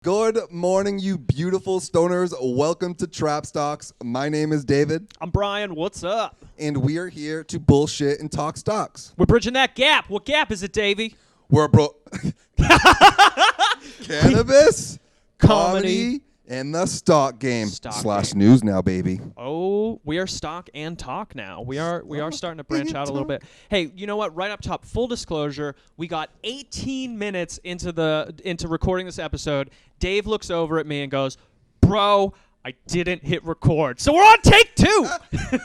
Good morning, you beautiful stoners. Welcome to Trap Stocks. My name is David. I'm Brian. What's up? And we are here to bullshit and talk stocks. We're bridging that gap. What gap is it, Davey? We're cannabis, comedy, and the stock game. / news now, baby. Oh, we are stock and talk now. We are starting to branch out a little bit. Hey, you know what? Right up top, full disclosure, we got 18 minutes into recording this episode. Dave looks over at me and goes, "Bro, I didn't hit record." So we're on take 2.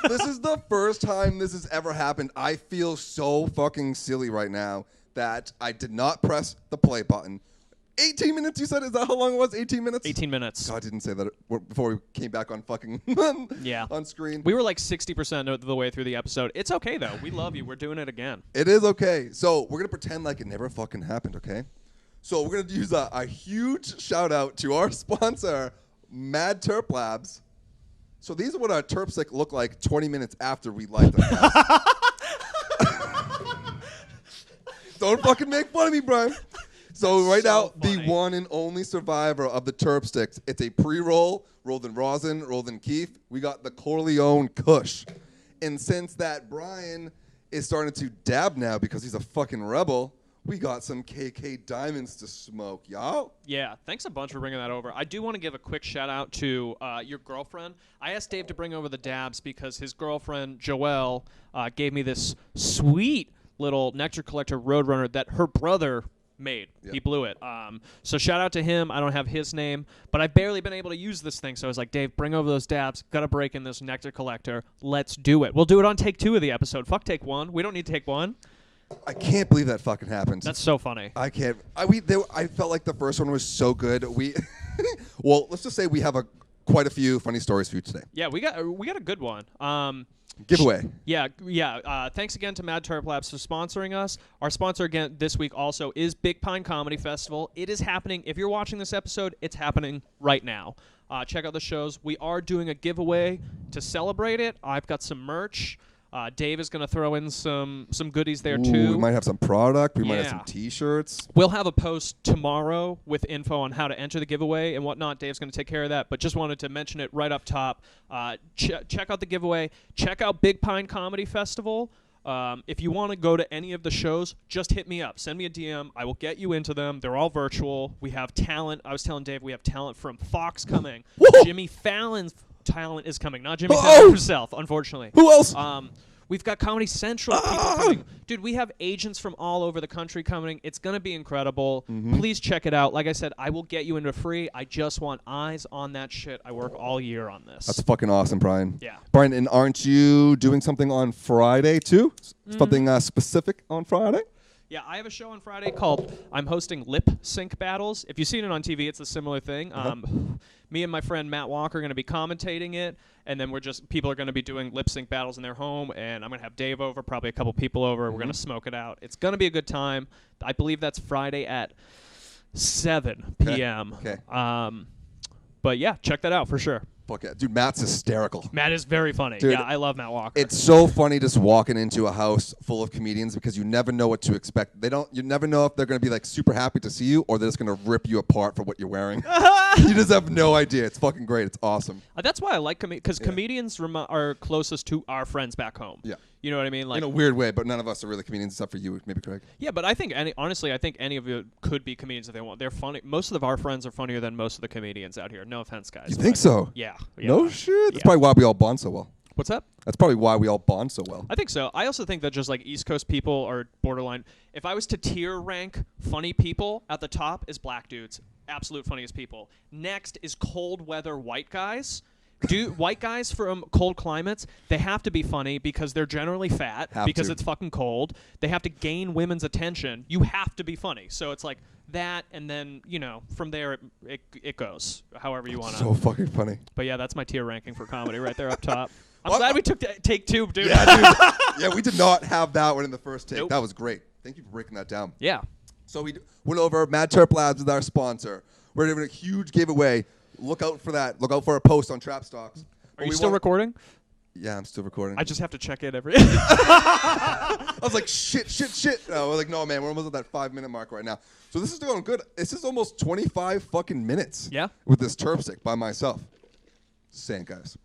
This is the first time this has ever happened. I feel so fucking silly right now that I did not press the play button. 18 minutes, you said? Is that how long it was? 18 minutes? 18 minutes. God, I didn't say that before we came back on fucking on screen. We were like 60% of the way through the episode. It's okay, though. We love you. We're doing it again. It is okay. So we're going to pretend like it never fucking happened, okay? So we're going to use a huge shout out to our sponsor, Mad Terp Labs. So these are what our terp stick look like 20 minutes after we light them. Don't fucking make fun of me, Brian. So right now, the one and only survivor of the terp sticks. It's a pre-roll, rolled in rosin, rolled in keef. We got the Corleone Kush. And since that Brian is starting to dab now because he's a fucking rebel, we got some KK Diamonds to smoke, y'all. Yeah, thanks a bunch for bringing that over. I do want to give a quick shout out to your girlfriend. I asked Dave to bring over the dabs because his girlfriend, Joelle, gave me this sweet little Nectar Collector Roadrunner that her brother made. Yep. He blew it. So shout out to him. I don't have his name, but I've barely been able to use this thing. So I was like, Dave, bring over those dabs. Got to break in this Nectar Collector. Let's do it. We'll do it on take 2 of the episode. Fuck take 1. We don't need take 1. I can't believe that fucking happened. That's so funny. I can't. I felt like the first one was so good. Well, let's just say we have quite a few funny stories for you today. Yeah, we got a good one. Giveaway. Yeah. Thanks again to Mad Terp Labs for sponsoring us. Our sponsor again this week also is Big Pine Comedy Festival. It is happening. If you're watching this episode, it's happening right now. Check out the shows. We are doing a giveaway to celebrate it. I've got some merch. Dave is going to throw in some goodies there, too. We might have some product. We might have some T-shirts. We'll have a post tomorrow with info on how to enter the giveaway and whatnot. Dave's going to take care of that, but just wanted to mention it right up top. Check out the giveaway. Check out Big Pine Comedy Festival. If you want to go to any of the shows, just hit me up. Send me a DM. I will get you into them. They're all virtual. We have talent. I was telling Dave we have talent from Fox coming. Jimmy Fallon's talent is coming. Not Jimmy Fallon himself, unfortunately. Who else? We've got Comedy Central people coming. Dude, we have agents from all over the country coming. It's going to be incredible. Mm-hmm. Please check it out. Like I said, I will get you into free. I just want eyes on that shit. I work all year on this. That's fucking awesome, Brian. Yeah. Brian, and aren't you doing something on Friday, too? Something specific on Friday? Yeah, I have a show on Friday called I'm hosting Lip Sync Battles. If you've seen it on TV, it's a similar thing. Me and my friend Matt Walker are going to be commentating it, and then people are going to be doing lip sync battles in their home, and I'm going to have Dave over, probably a couple people over. We're going to smoke it out. It's going to be a good time. I believe that's Friday at 7 p.m. Okay. But yeah, check that out for sure. Fuck yeah. Dude, Matt's hysterical. Matt is very funny. Dude, yeah, I love Matt Walker. It's so funny just walking into a house full of comedians because you never know what to expect. You never know if they're going to be like super happy to see you or they're just going to rip you apart for what you're wearing. You just have no idea. It's fucking great. It's awesome. That's why I like because comedians are closest to our friends back home. Yeah. You know what I mean? Like, in a weird way, but none of us are really comedians except for you, maybe Craig. Yeah, but I think honestly, I think any of you could be comedians if they want. They're funny. Most of our friends are funnier than most of the comedians out here. No offense, guys. You think so? Yeah. No shit. That's probably why we all bond so well. What's that? That's probably why we all bond so well. I think so. I also think that just like East Coast people are borderline. If I was to tier rank funny people, at the top is black dudes, absolute funniest people. Next is cold weather white guys. White guys from cold climates, they have to be funny because they're generally fat because it's fucking cold. They have to gain women's attention. You have to be funny. So it's like that, and then, from there it goes however you want to. So fucking funny. But yeah, that's my tier ranking for comedy right there up top. I'm glad we took take 2, dude. Yeah, dude. Yeah, we did not have that one in the first take. Nope. That was great. Thank you for breaking that down. Yeah. So we went over. Mad Terp Labs is our sponsor. We're doing a huge giveaway. Look out for that. Look out for a post on Trap Stocks. Are you still recording? Yeah, I'm still recording. I just have to check in every. I was like, shit. No, we're like, no, man, we're almost at that 5-minute mark right now. So this is going good. This is almost 25 fucking minutes. Yeah. With this terp stick by myself. Just saying, guys.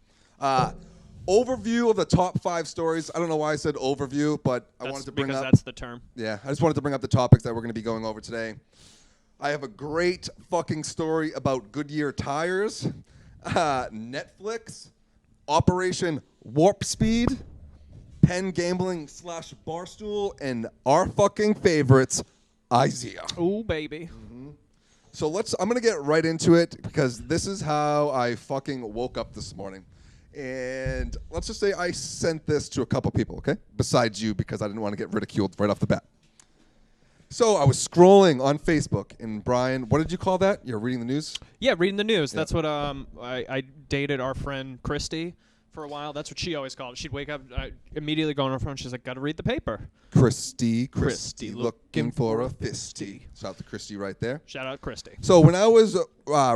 Overview of the top 5 stories. I don't know why I said overview, but I wanted to bring up. That's the term. Yeah, I just wanted to bring up the topics that we're going to be going over today. I have a great fucking story about Goodyear tires, Netflix, Operation Warp Speed, PENN gambling / Barstool, and our fucking favorites, IZEA. Ooh, baby. So I'm going to get right into it because this is how I fucking woke up this morning. And let's just say I sent this to a couple people, okay? Besides you, because I didn't want to get ridiculed right off the bat. So I was scrolling on Facebook, and Brian, what did you call that? You're reading the news? Yeah, reading the news. Yeah. That's what I dated our friend Christy for a while. That's what she always called it. She'd wake up, immediately go on her phone. She's like, got to read the paper. Christy, Christy looking for a fisty. Shout out to Christy right there. Shout out Christy. So when I was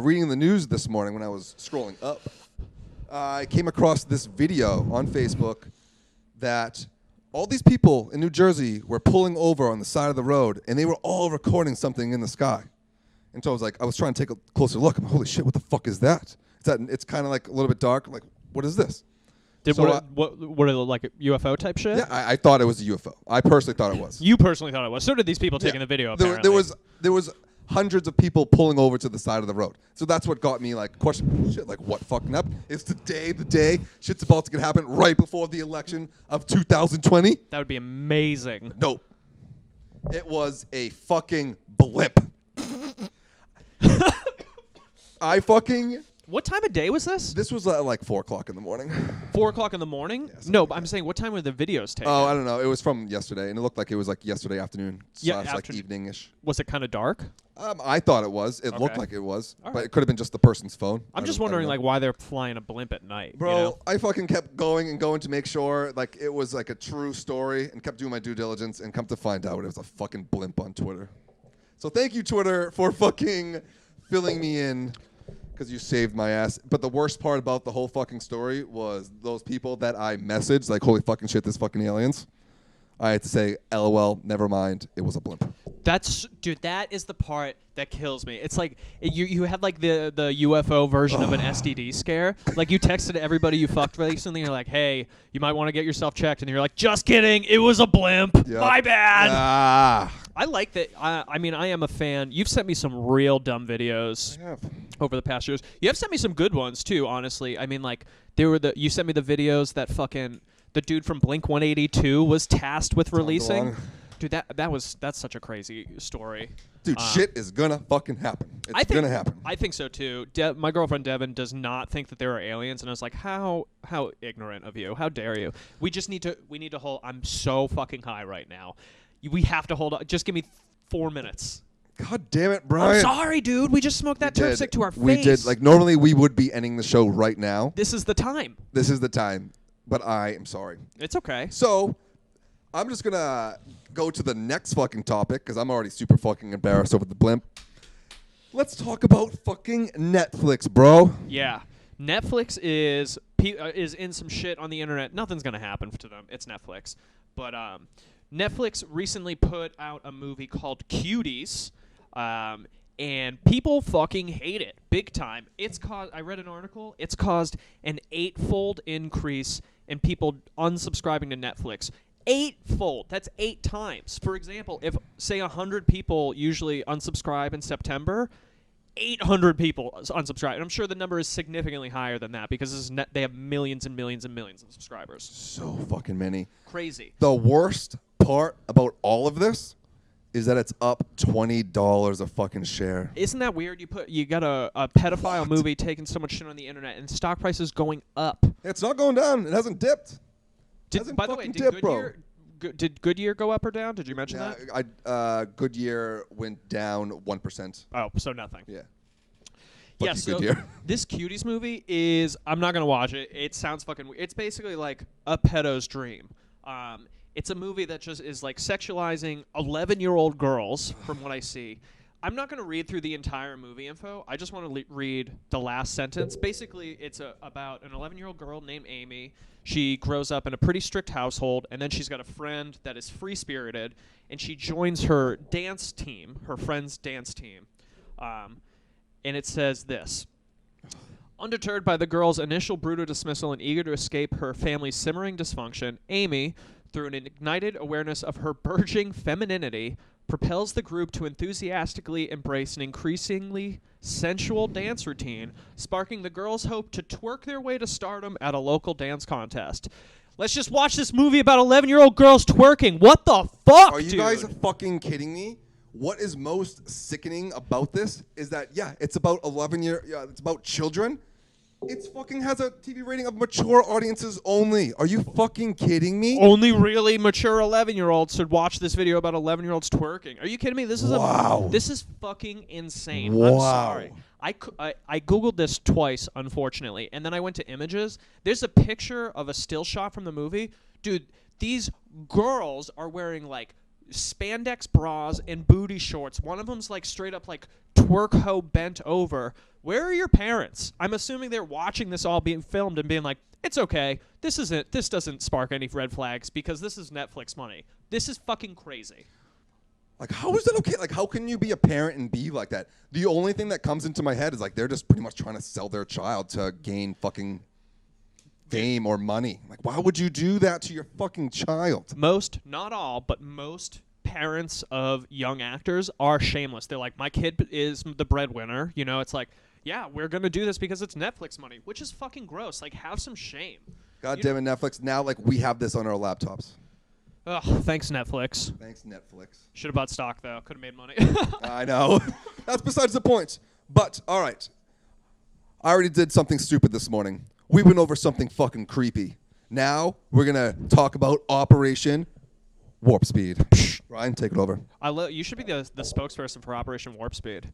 reading the news this morning, when I was scrolling up, I came across this video on Facebook that all these people in New Jersey were pulling over on the side of the road, and they were all recording something in the sky. And so I was trying to take a closer look. I'm like, holy shit, what the fuck is that? It's kind of like a little bit dark. I'm like, what is this? What are like a UFO type shit? Yeah, I thought it was a UFO. I personally thought it was. You personally thought it was. So did these people taking the video, apparently. There was hundreds of people pulling over to the side of the road. So that's what got me like questioning, shit, like what fucking up? It's today the day shit's about to happen right before the election of 2020? That would be amazing. Nope. It was a fucking blip. What time of day was this? This was at like 4 o'clock in the morning. 4 o'clock in the morning? Yeah, No, but I'm saying what time were the videos taken? Oh, I don't know. It was from yesterday, and it looked like it was like yesterday afternoon / like evening-ish. Was it kind of dark? I thought it was. It looked Okay. like it was, All but right. it could have been just the person's phone. I'm just wondering like why they're flying a blimp at night. Bro, you know? I fucking kept going to make sure like it was like a true story and kept doing my due diligence and come to find out it was a fucking blimp on Twitter. So thank you, Twitter, for fucking filling me in because you saved my ass. But the worst part about the whole fucking story was those people that I messaged like, holy fucking shit, this fucking aliens. I had to say, LOL, never mind, it was a blimp. Dude, that is the part that kills me. It's like you had like the UFO version of an STD scare. Like you texted everybody you fucked recently, and you're like, hey, you might want to get yourself checked, and you're like, just kidding, it was a blimp. Yep. My bad. Ah. I like that. I mean, I am a fan. You've sent me some real dumb videos I have. over the past years. You have sent me some good ones too, honestly. I mean, like you sent me the videos that fucking the dude from Blink 182 was tasked with releasing. DeLonge. Dude, that's such a crazy story. Dude, shit is gonna fucking happen. It's gonna happen. I think so too. My girlfriend Devin does not think that there are aliens, and I was like, how ignorant of you? How dare you? We need to hold. I'm so fucking high right now. We have to hold on. Just give me 4 minutes. God damn it, Brian. I'm sorry, dude. We just smoked that terp stick to our face. We did. Like normally we would be ending the show right now. This is the time. This is the time. But I am sorry. It's okay. So, I'm just going to go to the next fucking topic because I'm already super fucking embarrassed over the blimp. Let's talk about fucking Netflix, bro. Yeah. Netflix is in some shit on the internet. Nothing's going to happen to them. It's Netflix. But Netflix recently put out a movie called Cuties. And people fucking hate it big time. I read an article. It's caused an 8-fold increase in people unsubscribing to Netflix. 8-fold. That's 8 times. For example, if say 100 people usually unsubscribe in September, 800 people unsubscribe. And I'm sure the number is significantly higher than that because they have millions and millions and millions of subscribers. So fucking many. Crazy. The worst part about all of this is that it's up $20 a fucking share. Isn't that weird? You got a pedophile movie taking so much shit on the internet, and stock prices going up. It's not going down. It hasn't dipped. By the way, did Goodyear go up or down? Did you mention that? Goodyear went down 1%. Oh, so nothing. Yeah. Yeah, so this Cuties movie is, I'm not going to watch it. It sounds fucking weird. It's basically like a pedo's dream. It's a movie that just is like sexualizing 11-year-old girls, from what I see. I'm not going to read through the entire movie info. I just want to read the last sentence. Basically, it's about an 11-year-old girl named Amy. She grows up in a pretty strict household, and then she's got a friend that is free-spirited, and she joins her dance team, her friend's dance team. And it says this. Undeterred by the girl's initial brutal dismissal and eager to escape her family's simmering dysfunction, Amy, through an ignited awareness of her burgeoning femininity, propels the group to enthusiastically embrace an increasingly sensual dance routine, sparking the girls' hope to twerk their way to stardom at a local dance contest. Let's just watch this movie about 11-year-old girls twerking. What the fuck, Are you guys fucking kidding me? What is most sickening about this is that, it's about it's about children. It fucking has a TV rating of mature audiences only. Are you fucking kidding me? Only really mature 11-year-olds should watch this video about 11-year-olds twerking. Are you kidding me? This is fucking insane. Wow. I'm sorry. I Googled this twice, unfortunately, and then I went to images. There's a picture of a still shot from the movie. Dude, these girls are wearing, like, spandex bras and booty shorts. One of them's, like, straight up, like, twerk hoe bent over. Where are your parents? I'm assuming they're watching this all being filmed and being like, it's okay. This doesn't spark any red flags because this is Netflix money. This is fucking crazy. Like, how is that okay? Like, how can you be a parent and be like that? The only thing that comes into my head is, like, they're just pretty much trying to sell their child to gain fucking fame or money. Like, why would you do that to your fucking child? Most, not all, but most parents of young actors are shameless. They're like, my kid is the breadwinner. You know, it's like, yeah, we're going to do this because it's Netflix money, which is fucking gross. Like, have some shame. God damn it, Netflix. Now, like, we have this on our laptops. Ugh, thanks, Netflix. Thanks, Netflix. Should have bought stock, though. Could have made money. I know. That's besides the point. But, all right. I already did something stupid this morning. We went over something fucking creepy. Now, we're going to talk about Operation Warp Speed. Ryan, take it over. You should be the spokesperson for Operation Warp Speed.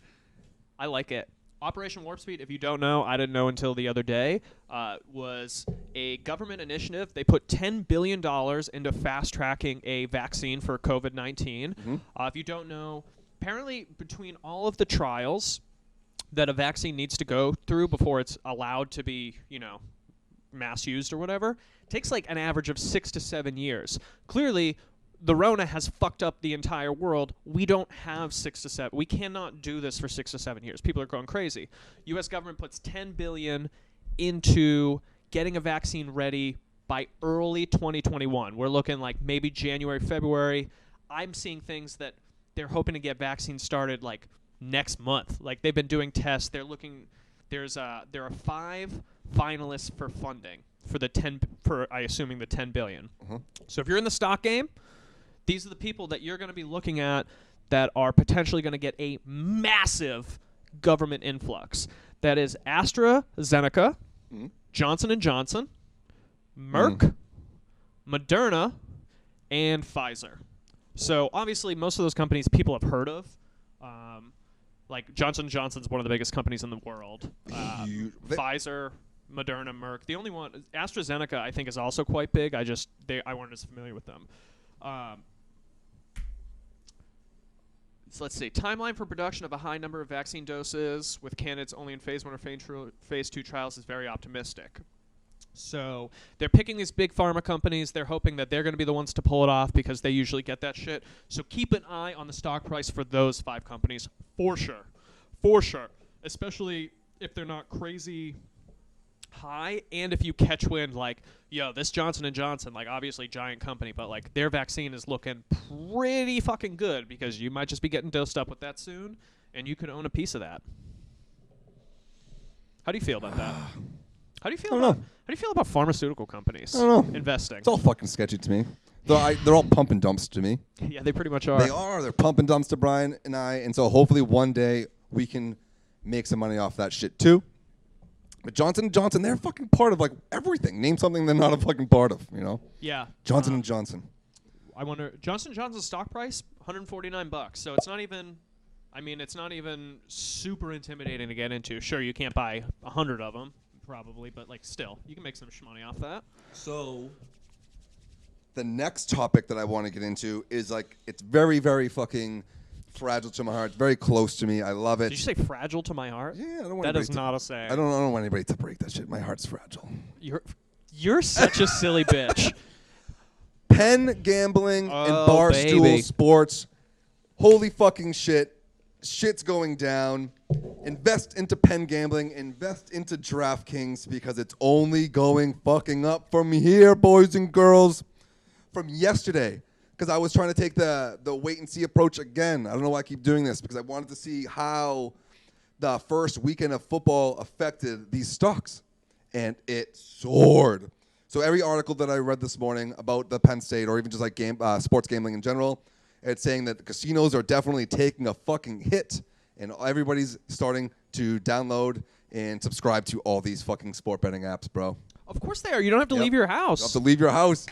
I like it. Operation Warp Speed, if you don't know, I didn't know until the other day, was a government initiative. They put $10 billion into fast-tracking a vaccine for COVID-19. Mm-hmm. If you don't know, apparently between all of the trials that a vaccine needs to go through before it's allowed to be, mass used or whatever, it takes like an average of 6 to 7 years. Clearly, the Rona has fucked up the entire world. We don't have 6 to 7. We cannot do this for 6 to 7 years. People are going crazy. U.S. government puts $10 billion into getting a vaccine ready by early 2021. We're looking like maybe January, February. I'm seeing things that they're hoping to get vaccines started like next month. Like they've been doing tests. They're looking. There are 5 finalists for funding for I assuming the $10 billion. Uh-huh. So if you're in the stock game, these are the people that you're going to be looking at that are potentially going to get a massive government influx. That is AstraZeneca, Johnson & Johnson, Merck, Moderna, and Pfizer. So obviously most of those companies people have heard of. Like Johnson & Johnson's one of the biggest companies in the world. Pfizer, Moderna, Merck. The only one, AstraZeneca, I think is also quite big. I weren't as familiar with them. So let's see. Timeline for production of a high number of vaccine doses with candidates only in phase 1 or phase 2 trials is very optimistic. So they're picking these big pharma companies. They're hoping that they're going to be the ones to pull it off because they usually get that shit. So keep an eye on the stock price for those 5 companies for sure. For sure. Especially if they're not crazy high, and if you catch wind like, yo, this Johnson & Johnson, like obviously giant company, but like their vaccine is looking pretty fucking good because you might just be getting dosed up with that soon, and you could own a piece of that. How do you feel about that? How do you feel about pharmaceutical companies investing? It's all fucking sketchy to me. They're all pump and dumps to me. Yeah, they pretty much are. They are. They're pump and dumps to Brian and I, and so hopefully one day we can make some money off that shit too. But Johnson & Johnson, they're fucking part of like everything. Name something they're not a fucking part of, you know? Yeah. Johnson & Johnson. I wonder, Johnson & Johnson's stock price, $149. So it's not even, it's not even super intimidating to get into. Sure, you can't buy 100 of them, probably, but like still, you can make some money off that. So the next topic that I want to get into is like, it's very, very fucking fragile to my heart. It's very close to me. I love it. Did you say fragile to my heart? Yeah, I don't want That anybody is not a saying. I don't want anybody to break that shit. My heart's fragile. You're such a silly bitch. Penn Gambling and Oh, Barstool baby. Sports. Holy fucking shit. Shit's going down. Invest into Penn Gambling. Invest into DraftKings because it's only going fucking up from here, boys and girls. From yesterday. Because I was trying to take the wait and see approach again. I don't know why I keep doing this because I wanted to see how the first weekend of football affected these stocks. And it soared. So every article that I read this morning about the Penn State or even just like sports gambling in general, it's saying that the casinos are definitely taking a fucking hit and everybody's starting to download and subscribe to all these fucking sport betting apps, bro. Of course they are. You don't have to leave your house. You don't have to leave your house.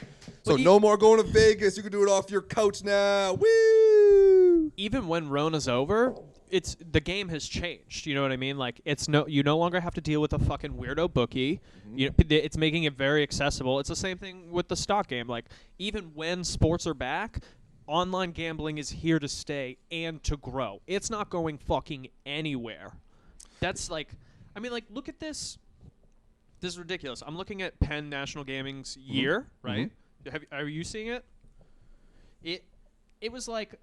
So no more going to Vegas. You can do it off your couch now. Woo! Even when Rona's over, the game has changed. You know what I mean? Like you no longer have to deal with a fucking weirdo bookie. It's making it very accessible. It's the same thing with the stock game. Like even when sports are back, online gambling is here to stay and to grow. It's not going fucking anywhere. That's like, I mean, like look at this. This is ridiculous. I'm looking at Penn National Gaming's year, right? Are you seeing it? It was like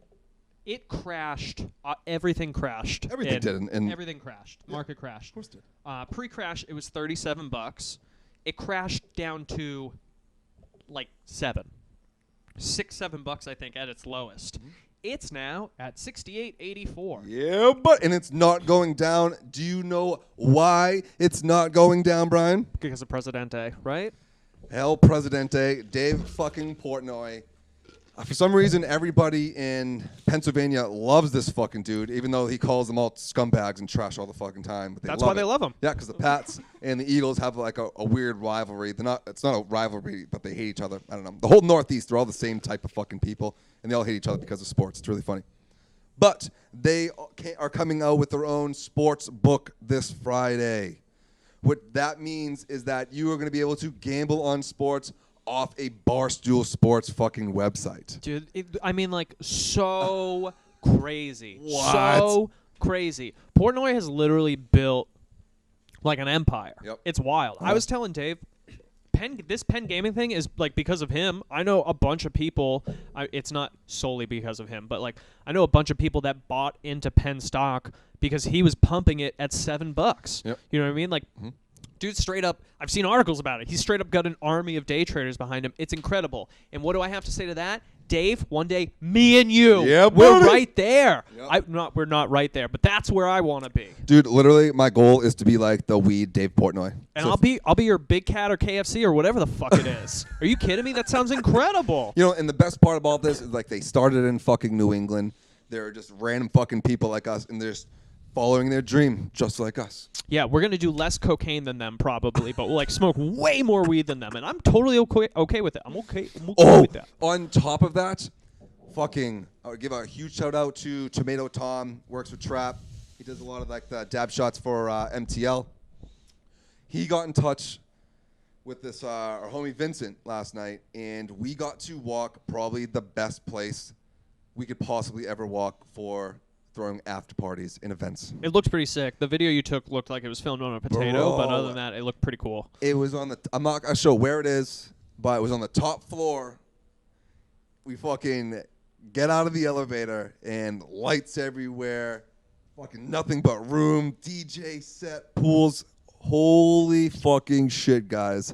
it crashed. Everything crashed. Everything did. And everything crashed. Yeah, Market crashed. Of course it did. Pre-crash, it was $37. It crashed down to like $7, $7, I think, at its lowest. It's now at $68.84. Yeah, and it's not going down. Do you know why it's not going down, Brian? Because of Presidente, right? El Presidente, Dave fucking Portnoy. For some reason, everybody in Pennsylvania loves this fucking dude, even though he calls them all scumbags and trash all the fucking time. But That's why they love him. Yeah, because the Pats and the Eagles have like a weird rivalry. It's not a rivalry, but they hate each other. I don't know. The whole Northeast, they're all the same type of fucking people, and they all hate each other because of sports. It's really funny. But they are coming out with their own sports book this Friday. What that means is that you are going to be able to gamble on sports off a Barstool Sports fucking website. Dude, I mean, like, so crazy. What? So crazy. Portnoy has literally built, like, an empire. Yep. It's wild. I was telling Dave, this Penn Gaming thing is, like, because of him. I know a bunch of people. It's not solely because of him, but, like, I know a bunch of people that bought into Penn stock because he was pumping it at $7. Yep. You know what I mean? Like, dude, straight up, I've seen articles about it. He's straight up got an army of day traders behind him. It's incredible. And what do I have to say to that? Dave, one day, me and you, we're right there. Yep. We're not right there, but that's where I want to be. Dude, literally, my goal is to be like the weed Dave Portnoy. And I'll be your Big Cat or KFC or whatever the fuck it is. Are you kidding me? That sounds incredible. You know, and the best part about this is like they started in fucking New England. They're just random fucking people like us, and they're just following their dream just like us. Yeah, we're going to do less cocaine than them probably, but we'll like smoke way more weed than them, and I'm totally okay with it. I'm okay with that. On top of that, fucking, I would give a huge shout out to Tomato Tom, works with Trap. He does a lot of like the dab shots for MTL. He got in touch with this our homie Vincent last night, and we got to walk probably the best place we could possibly ever walk for throwing after parties and events. It looked pretty sick. The video you took looked like it was filmed on a potato, but other than that, it looked pretty cool. It was on the, I'm not going to show where it is, but it was on the top floor. We fucking get out of the elevator and lights everywhere. Fucking nothing but room, DJ set, pools. Holy fucking shit, guys.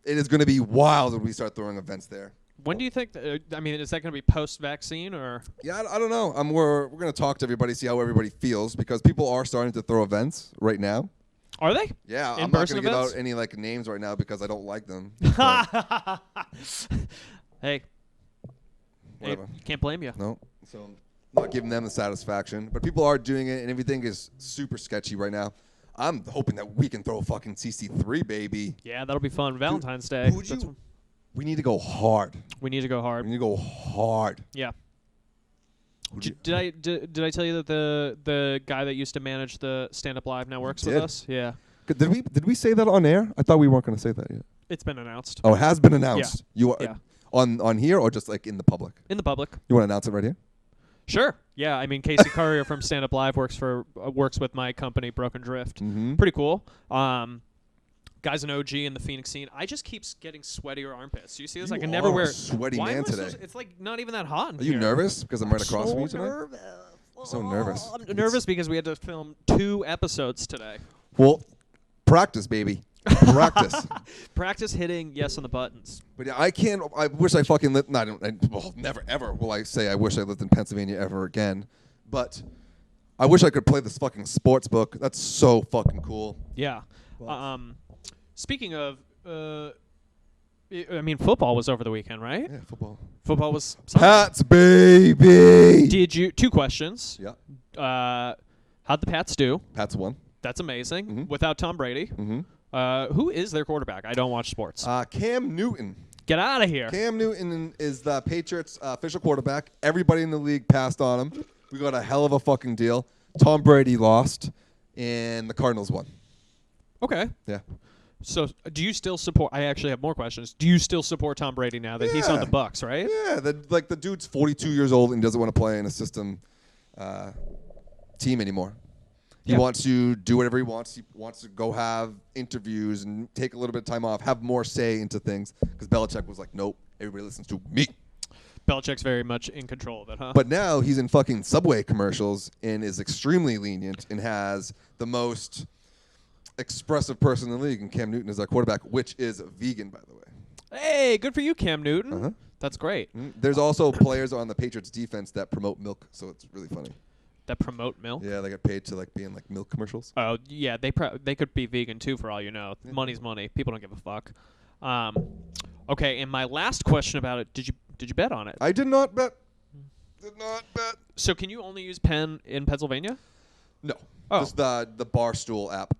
It is going to be wild when we start throwing events there. When do you think, I mean, is that going to be post-vaccine or? Yeah, I don't know. We're going to talk to everybody, see how everybody feels, because people are starting to throw events right now. Are they? Yeah, I'm not going to give out any like names right now because I don't like them. Hey, whatever. Can't blame you. No, so I'm not giving them the satisfaction. But people are doing it, and everything is super sketchy right now. I'm hoping that we can throw a fucking CC3, baby. Yeah, that'll be fun. Valentine's Day. We need to go hard. We need to go hard. We need to go hard. Yeah. Did I tell you that the guy that used to manage the Stand Up Live now works with us? Yeah. Did we say that on air? I thought we weren't going to say that yet. It's been announced. Oh, it has been announced. Yeah. On here or just like in the public? In the public. You want to announce it right here? Sure. Yeah, I mean, Casey Currier from Stand Up Live works with my company, Broken Drift. Mm-hmm. Pretty cool. Guy's an OG in the Phoenix scene. I just keep getting sweatier armpits. You see this? I can never wear. Sweaty Why man am I today. it's like not even that hot in Are you here. nervous because I'm right across from you today? Nervous. So nervous. I'm nervous because we had to film 2 episodes today. Well, practice, baby. Practice. Practice hitting yes on the buttons. But yeah, I wish I fucking lived. No, well, never ever will I say I wish I lived in Pennsylvania ever again. But I wish I could play this fucking sports book. That's so fucking cool. Yeah. Speaking of, I mean, football was over the weekend, right? Yeah, football. Football was. Pats, baby. Did you? 2 questions. Yeah. How'd the Pats do? Pats won. That's amazing. Mm-hmm. Without Tom Brady. Mm-hmm. Who is their quarterback? I don't watch sports. Cam Newton. Get out of here. Cam Newton is the Patriots' official quarterback. Everybody in the league passed on him. We got a hell of a fucking deal. Tom Brady lost, and the Cardinals won. Okay. Yeah. So, do you still support? I actually have more questions. Do you still support Tom Brady now that he's on the Bucs, right? Yeah. The dude's 42 years old and doesn't want to play in a system team anymore. He wants to do whatever he wants. He wants to go have interviews and take a little bit of time off, have more say into things. Because Belichick was like, nope, everybody listens to me. Belichick's very much in control of it, huh? But now he's in fucking Subway commercials and is extremely lenient and has the most expressive person in the league. And Cam Newton is our quarterback, which is vegan, by the way. Hey, good for you, Cam Newton. Uh-huh. That's great. There's also players on the Patriots defense that promote milk, so it's really funny. That promote milk? Yeah, they get paid to be in milk commercials. Oh, yeah, they could be vegan too for all you know. Yeah. Money's money. People don't give a fuck. Okay, and my last question about it, did you bet on it? I did not bet. Did not bet. So can you only use PENN in Pennsylvania? No. Oh. Just the Barstool app.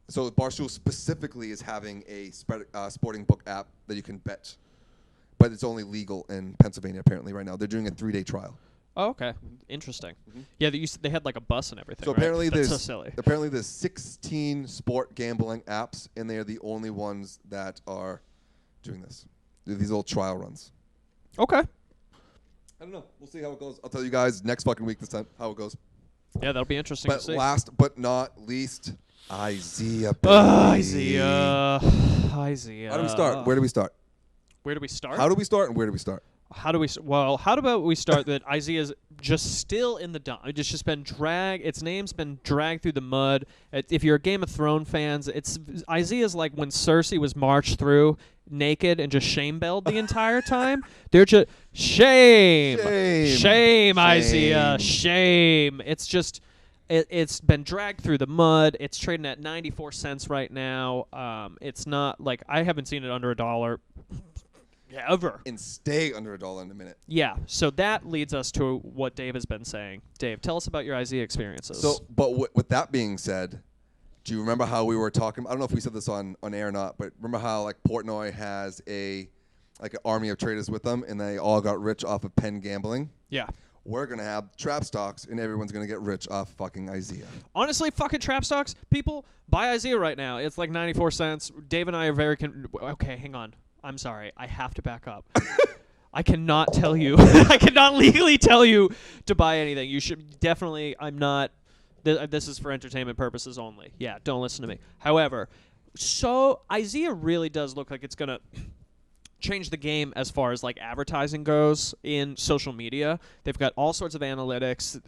So Barstool specifically is having a sporting book app that you can bet. But it's only legal in Pennsylvania apparently right now. They're doing a 3-day trial. Oh, okay. Interesting. Mm-hmm. Yeah, they had like a bus and everything. So apparently That's so silly. Apparently there's 16 sport gambling apps, and they are the only ones that are doing this. These little trial runs. Okay. I don't know. We'll see how it goes. I'll tell you guys next fucking week this time how it goes. Yeah, that'll be interesting to see. But last but not least, IZEA. IZEA. How do we start? Where do we start? Where do we start? How do we start and where do we start? How about we start that IZEA's just still in the dump. It's just been dragged. Its name's been dragged through the mud. If you're a Game of Thrones fans, IZEA's like when Cersei was marched through naked and just shame-belled the entire time. They're just shame, IZEA, shame. It's just it's been dragged through the mud. It's trading at 94 cents right now. It's not like I haven't seen it under $1. Yeah, ever. And stay under $1 in a minute. Yeah, so that leads us to what Dave has been saying. Dave, tell us about your IZEA experiences. So, but with that being said, do you remember how we were talking? I don't know if we said this on air or not, but remember how Portnoy has an army of traders with them, and they all got rich off of PENN gambling? Yeah. We're gonna have trap stocks, and everyone's gonna get rich off fucking IZEA. Honestly, fucking trap stocks. People buy IZEA right now. It's like 94 cents. Dave and I are very okay. Hang on. I'm sorry. I have to back up. I cannot tell you. I cannot legally tell you to buy anything. You should definitely. I'm not. This is for entertainment purposes only. Yeah, don't listen to me. However, so IZEA really does look like it's gonna change the game as far as advertising goes in social media. They've got all sorts of analytics.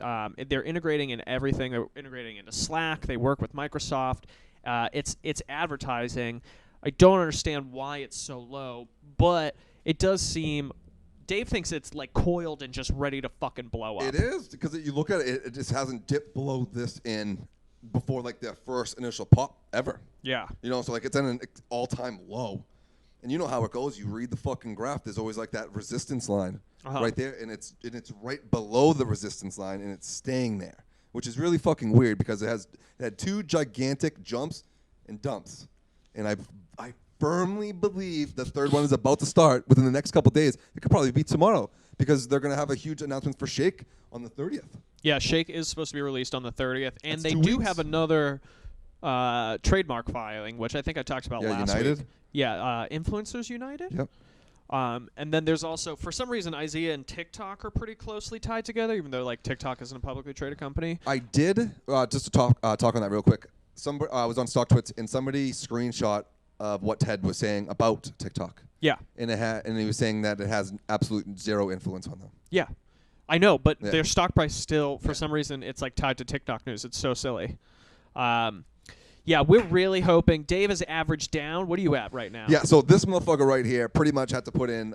They're integrating in everything. They're integrating into Slack. They work with Microsoft. It's advertising. I don't understand why it's so low, but it does seem. Dave thinks it's coiled and just ready to fucking blow up. It is, because you look at it, it just hasn't dipped below this before their first initial pop ever. Yeah. So it's at an all-time low. And you know how it goes. You read the fucking graph. There's always that resistance line right there, and it's right below the resistance line, and it's staying there, which is really fucking weird because it had 2 gigantic jumps and dumps. And I firmly believe the third one is about to start within the next couple days. It could probably be tomorrow because they're going to have a huge announcement for Shake on the 30th. Yeah, Shake is supposed to be released on the 30th. And That's they 2 do weeks. have another trademark filing, which I think I talked about last United? week. Yeah, Influencers United? Yep. And then there's also, for some reason, IZEA and TikTok are pretty closely tied together, even though like TikTok isn't a publicly traded company. I did just to talk on that real quick. Somebody I was on StockTwits and somebody screenshot of what Ted was saying about TikTok. Yeah. And he was saying that it has absolute zero influence on them. Yeah. I know, but their stock price still, for some reason, it's like tied to TikTok news. It's so silly. Yeah, we're really hoping. Dave is averaged down. What are you at right now? Yeah, so this motherfucker right here pretty much had to put in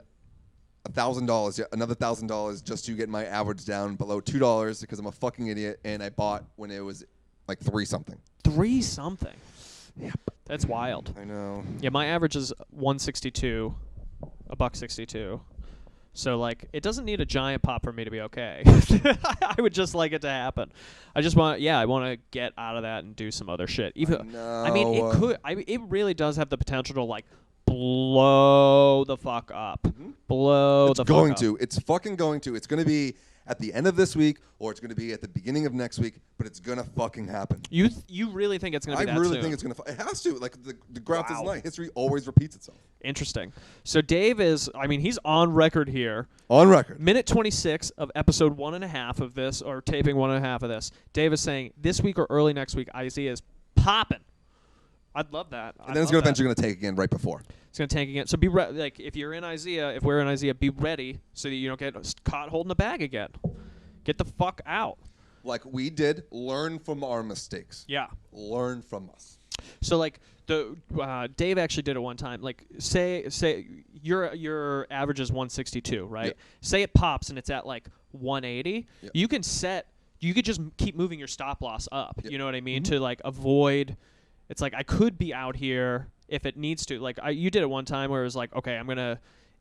$1,000, another $1,000 just to get my average down below $2 because I'm a fucking idiot and I bought when it was like 3 something. 3 something. Yep. That's wild. I know. Yeah, my average is 162, $1.62. So like, it doesn't need a giant pop for me to be okay. I would just like it to happen. I just want, I want to get out of that and do some other shit. I mean, it could. It really does have the potential to like blow the fuck up. Mm-hmm. Blow the fuck up. It's going to. It's fucking going to. It's going to be at the end of this week or it's going to be at the beginning of next week, but it's going to fucking happen. You really think it's going to be that soon? I really think it's going to. It has to. Like the graph is like history always repeats itself. Interesting. So Dave is, he's on record here. On record. Minute 26 of episode 1.5 of this, or taping 1.5 of this. Dave is saying this week or early next week, IZEA is popping. I'd love that. And then it's eventually going to take again right before. It's going to tank again. So be like, if you're in IZEA, if we're in IZEA, be ready so that you don't get caught holding the bag again. Get the fuck out. Like we did, learn from our mistakes. Yeah. Learn from us. So like Dave actually did it one time. Like say your average is 162, right? Yep. Say it pops and it's at like 180. Yep. You could just keep moving your stop loss up. Yep. You know what I mean? Mm-hmm. To like avoid. It's like I could be out here if it needs to. Like you did it one time where it was like, okay,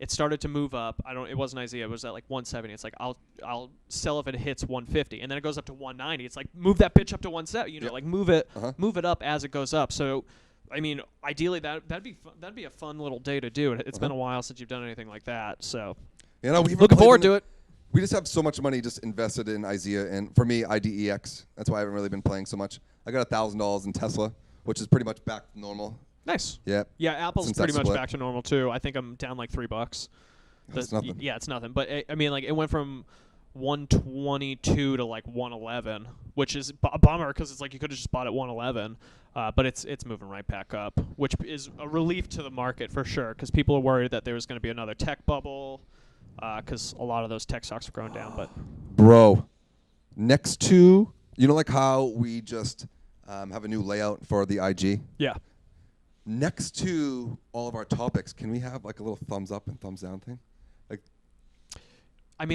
it started to move up. It wasn't IZEA. It was at like 170. It's like I'll sell if it hits 150, and then it goes up to 190. It's like move that bitch up to 170. You know, like move it up as it goes up. So, I mean, ideally that'd be a fun little day to do. It's been a while since you've done anything like that. So, we've looking forward to it. We just have so much money just invested in IZEA, and for me, IDEX. That's why I haven't really been playing so much. I got $1,000 in Tesla, which is pretty much back to normal. Nice. Yeah. Yeah, Apple's pretty much back to normal too. I think I'm down like $3. That's nothing. Yeah, it's nothing. But I mean, like it went from 122 to like 111, which is a bummer because it's like you could have just bought at 111. But it's moving right back up, which is a relief to the market for sure because people are worried that there was going to be another tech bubble because a lot of those tech stocks are going down. But bro, next to like how we just have a new layout for the IG. Yeah. Next to all of our topics, can we have like a little thumbs up and thumbs down thing? Like,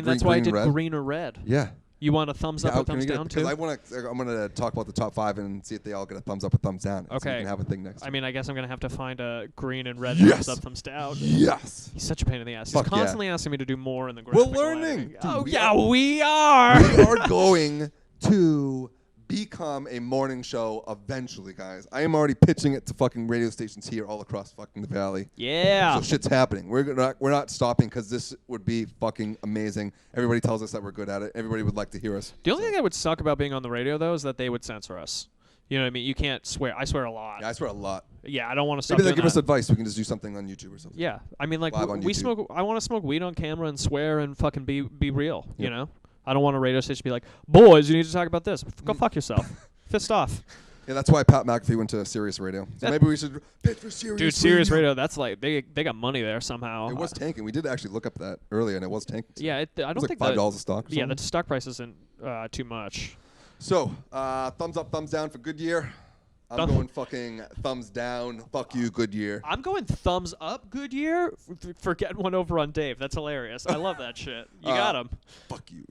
that's why I did red? green or red. Yeah. You want a thumbs up or thumbs down too? Because I'm gonna talk about the top 5 and see if they all get a thumbs up or thumbs down. Okay. So we can have a thing next. I guess I'm gonna have to find a green and red Yes. thumbs up, thumbs down. Yes. He's such a pain in the ass. Fuck He's constantly asking me to do more in the We're graphic learning. ladder. Dude, we are. We are going to become a morning show eventually, guys. I am already pitching it to fucking radio stations here all across fucking the valley. Yeah. So shit's happening. We're not stopping because this would be fucking amazing. Everybody tells us that we're good at it. Everybody would like to hear us. The only thing that would suck about being on the radio though is that they would censor us. You know what I mean? You can't swear. I swear a lot. Yeah, I swear a lot. Yeah, I don't want to stop. Maybe they'll doing give us that. advice. We can just do something on YouTube or something. Yeah, I mean, like Live on we YouTube. smoke. I want to smoke weed on camera and swear and fucking be real. Yep. You know, I don't want a radio station to be like, boys, you need to talk about this. Go fuck yourself. Fist off. Yeah, that's why Pat McAfee went to Sirius Radio. So maybe we should pitch for Sirius Radio. Dude, Sirius Radio, that's like they got money there somehow. It was tanking. We did actually look up that earlier, and it was tanking. Yeah, I don't it was think like $5 that, a stock. Or yeah, something. the stock price isn't too much. So, thumbs up, thumbs down for Goodyear. I'm going fucking thumbs down. Fuck you, Goodyear. I'm going thumbs up, Goodyear, for getting one over on Dave. That's hilarious. I love that shit. You got him. Fuck you.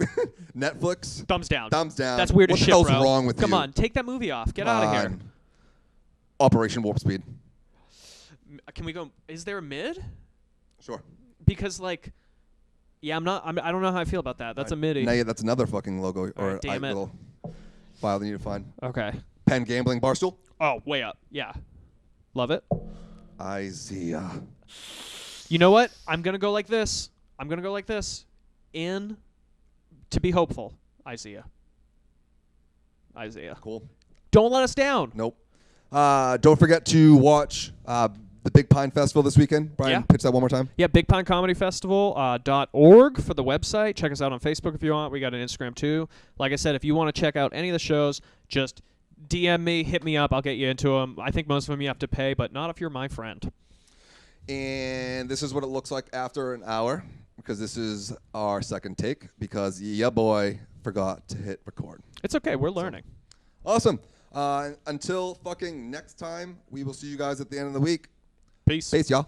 Netflix. Thumbs down. Thumbs down. That's weird as shit, What the bro. hell's wrong with you? Come on, take that movie off. Get out of here. Operation Warp Speed. Can we go? Is there a mid? Sure. Because like, yeah, I don't know how I feel about that. That's a midi. Now, yeah, that's another fucking logo or right, damn it. little file that you need to find. Okay. PENN Gambling Barstool. Oh, way up. Yeah. Love it. IZEA. You know what? I'm going to go like this. To be hopeful. IZEA. IZEA. Cool. Don't let us down. Nope. Don't forget to watch the the Big Pine Festival this weekend. Brian, Yeah. pitch that one more time. Yeah, BigPineComedyFestival.org for the website. Check us out on Facebook if you want. We got an Instagram too. Like I said, if you want to check out any of the shows, just DM me, hit me up. I'll get you into them. I think most of them you have to pay, but not if you're my friend. And this is what it looks like after an hour, because this is our second take, because yeah, boy forgot to hit record. It's okay. We're learning. Awesome. Until fucking next time, we will see you guys at the end of the week. Peace. Peace, y'all.